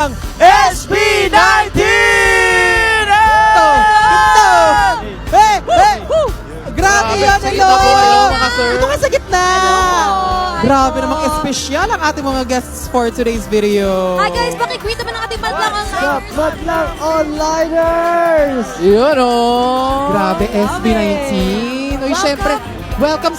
ang SB19! Grabe yan, hello! Ito ka sa gitna! Grabe namang espesyal ang ating mga guests for today's video. Hi guys, pakigreet naman ang ating madlang ang... Madlang Onliners! Yun oh! Grabe, SB19. Uy, syempre, welcome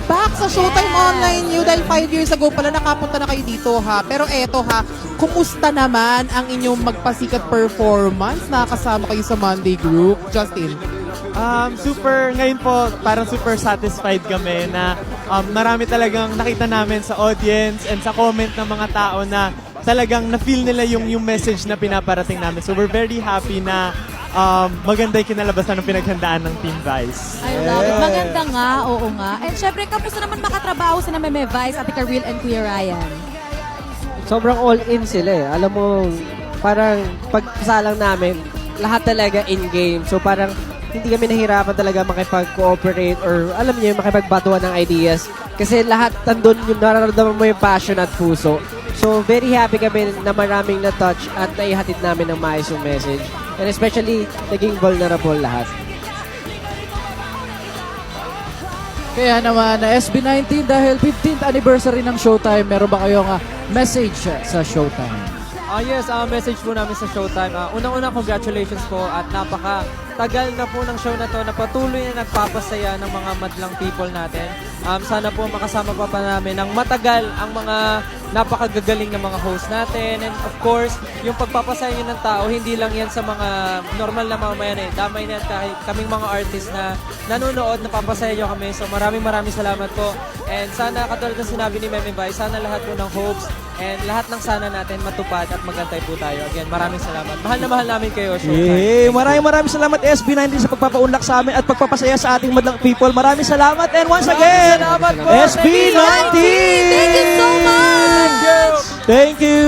back sa Showtime Online New. Dahil 5 years ago pala nakapunta na kayo dito ha. Pero eto ha, kumusta naman ang inyong magpasikat performance? Nakasama kayo sa Monday Group. Justin? Ngayon po, parang super satisfied kami na marami talagang nakita namin sa audience and sa comment ng mga tao na talagang na-feel nila yung message na pinaparating namin. So we're very happy na maganda yung kinalabasan ng pinaghandaan ng Team Vice. I love it. Maganda nga, oo nga. And syempre, kamusta naman makatrabaho sa Meme Vice, Ate Karil and Kuya Ryan? Sobrang all-in sila eh. Alam mo, parang pagkasalang namin, lahat talaga in-game. So parang hindi kami nahirapan talaga makipag-cooperate or alam niyo, makipagbatuan ng ideas. Kasi lahat nandun yung nararamdaman mo yung passion at puso. So very happy kami na maraming na-touch at naihatid namin ng maayos yung message. And especially, naging vulnerable lahat. Kaya naman, SB19 dahil 15th anniversary ng Showtime, meron ba kayong message sa Showtime? Yes, message po namin sa Showtime. Unang-una, congratulations po at napaka-tagal na po ng show na to na patuloy na nagpapasaya ng mga madlang people natin. Sana po makasama pa namin ng matagal ang mga napakagagaling na mga host natin. And of course, yung pagpapasaya nyo ng tao, hindi lang yan sa mga normal na mamamayan eh. Damay na kahit kaming mga artist na nanonood, napapasaya nyo kami. So maraming salamat po. And sana, katulad ng sinabi ni Meme Vice, sana lahat po ng hopes and lahat ng sana natin matupad at magantay po tayo. Again, maraming salamat. Mahal na mahal namin kayo, Showtime. Maraming salamat SB19 sa pagpapaunlak sa amin at pagpapasaya sa ating madlang people. Maraming salamat and once again, SB19! Thank you so much! Thank you!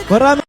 Maraming